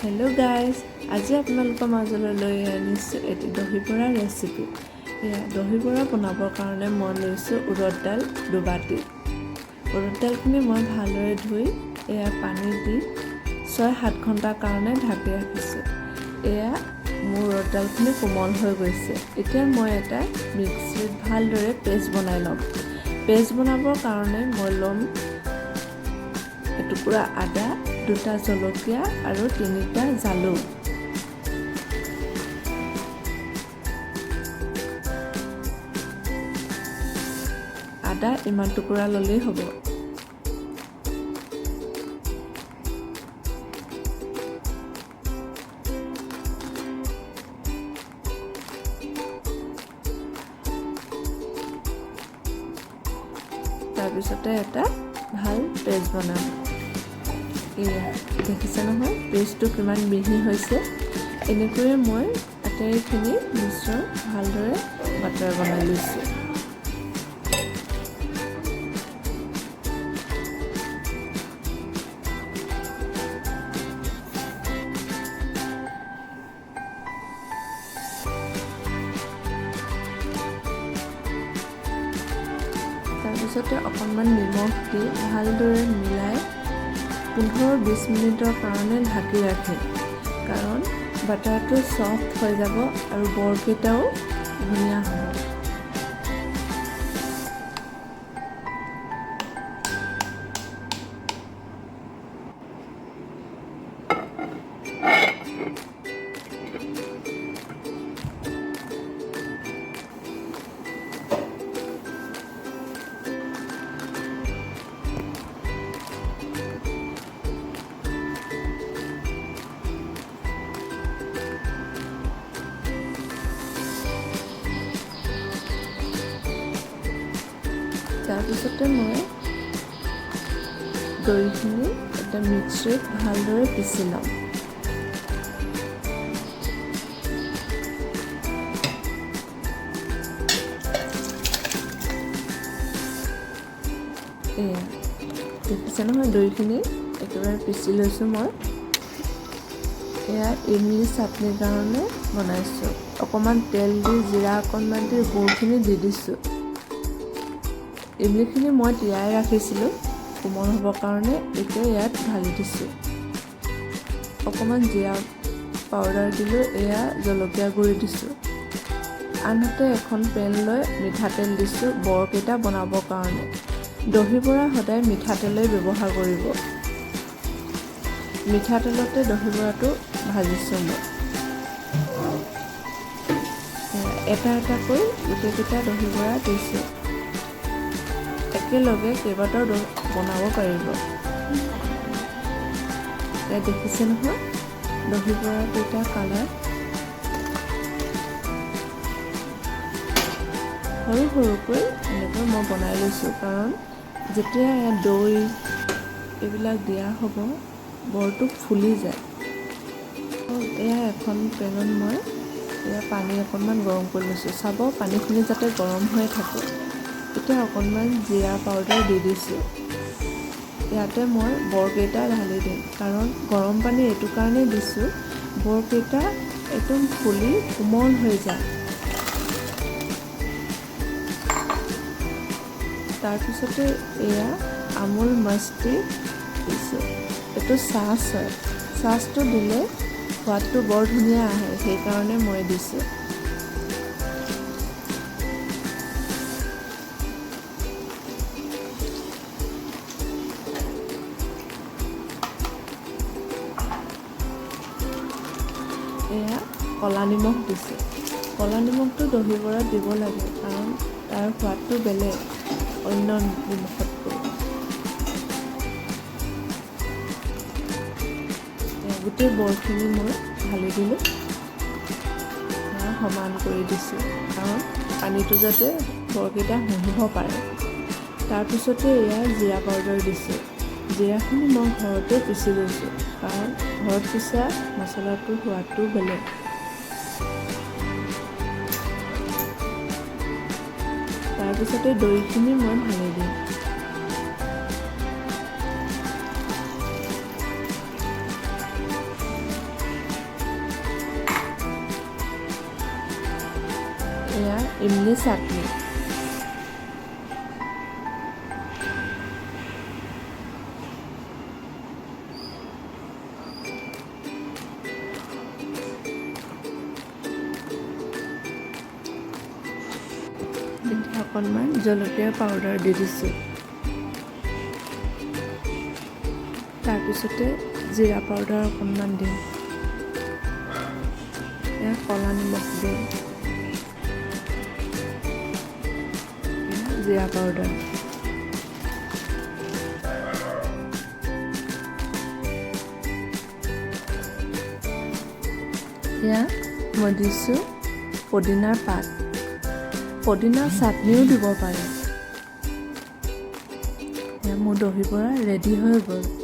Hello' guys, আজি আপোনালোকৰ মাজলৈ লৈ আনিছোঁ এটি দহি বৰা ৰেচিপি। এয়া দহি বৰা বনাবৰ কাৰণে মই লৈছোঁ উৰদ দাল 2 বাটি। উৰদ দালখিনি মই ভালদৰে ধুই এয়া পানী দি 6-7 ঘণ্টাৰ কাৰণে ঢাকি ৰাখিছোঁ। এয়া মোৰ উৰদ দালখিনি কোমল হৈ গৈছে। এতিয়া মই এটা মিক্সিত ভালদৰে পেষ্ট বনাই ল'ম। পেষ্ট বনাবৰ কাৰণে মই ল'ম এটুকুৰা আদা, 2টা জলকীয়া আৰু 3টা জালুক। আদা ইমান টুকুৰা ল'লেই হ'ব। তাৰপিছতে এটা ভাল পেষ্ট বনাম। এয়া দেখিছে নহয়, পেষ্টটো কিমান মিহি হৈছে। এনেকৈয়ে মই আটাইখিনি মিশ্ৰণ ভালদৰে বাটাৰ বনাই লৈছোঁ। তাৰপিছতে অকণমান নিমখ দি ভালদৰে মিলাই 15-20 মিনিটৰ কাৰণে ঢাকি ৰাখিম, কাৰণ বাটাৰটো ছফ্ট হৈ যাব আৰু বৰকেইটাও ধুনীয়া হ'ব। তাৰপিছতে মই দৈখিনি এটা মিক্সিত ভালদৰে পিচি ল'ম। এয়া দেখিছে নহয়, দৈখিনি একেবাৰে পিচি লৈছোঁ মই। এয়া ইমলি চাটনিৰ কাৰণে বনাইছোঁ। অকণমান তেল দি জিৰা অকণমান দি গুড়খিনি দি দিছোঁ। ইমলিখিনি মই তিয়াই ৰাখিছিলোঁ কোমল হ'বৰ কাৰণে, এতিয়া ইয়াত ঢালি দিছোঁ। অকণমান জিৰা পাউডাৰ দিলোঁ, এয়া জলকীয়া গুড়ি দিছোঁ। আনহাতে এখন পেন লৈ মিঠাতেল দিছোঁ বৰকেইটা বনাবৰ কাৰণে। দহি বৰা সদায় মিঠাতেলেই ব্যৱহাৰ কৰিব। মিঠাতেলতে দহি বৰাটো ভাজিছোঁ মই। এটা এটাকৈ গোটেইকেইটা দহি বৰা দিছোঁ। একেলগে কেইবাটাও বনাব পাৰিব। এয়া দেখিছে নহয়, দহি বৰা কেইটা কালাৰ সৰু সৰুকৈ এনেকৈ মই বনাই লৈছোঁ, কাৰণ যেতিয়া দৈ এইবিলাক দিয়া হ'ব বৰটো ফুলি যায়। এয়া এখন পেনত মই এয়া পানী অকণমান গৰম কৰি লৈছোঁ। চাব পানীখিনি যাতে গৰম হৈ থাকে। এতিয়া অকণমান জিৰা পাউডাৰ দি দিছোঁ। ইয়াতে মই বৰকেইটা ঢালি দিম, কাৰণ গৰম পানী এইটো কাৰণেই দিছোঁ বৰকেইটা একদম ফুলি কোমল হৈ যায়। তাৰপিছতে এয়া আমুল মস্তি দিছোঁ। এইটো চাচ হয়। চাচটো দিলে সোৱাদটো বৰ ধুনীয়া আহে, সেইকাৰণে মই দিছোঁ। এয়া ক'লা নিমখ দিছোঁ। ক'লা নিমখটো দহি বৰাত দিব লাগে, কাৰণ তাৰ সোৱাদটো বেলেগ অন্য নিমখতকৈ। গোটেই বৰখিনি মই ঢালি দিলোঁ। এয়া সমান কৰি দিছোঁ, কাৰণ পানীটো যাতে বৰকেইটা শুহিব পাৰে। তাৰপিছতে এয়া জিৰা পাউডাৰ দিছোঁ। জিৰাখিনি মই ঘৰতে পিচি লৈছোঁ, কাৰণ ঘৰত পিচা মছলাটোৰ সোৱাদটো বেলেগ। তাৰপিছতে দৈখিনি মই ঢালি দিম। এয়া ইমলি চাটনি। এতিয়া অকণমান জলকীয়া পাউডাৰ দি দিছোঁ। তাৰপিছতে জিৰা পাউডাৰ অকণমান দিম। এয়া ক'লা নিমখ দিম। জিৰা পাউডাৰ। এয়া মই দিছোঁ পদিনাৰ পাত। পদিনাৰ চাটনিও দিব পাৰে। এয়া মোৰ দহি বৰা ৰেডি হৈ গ'ল।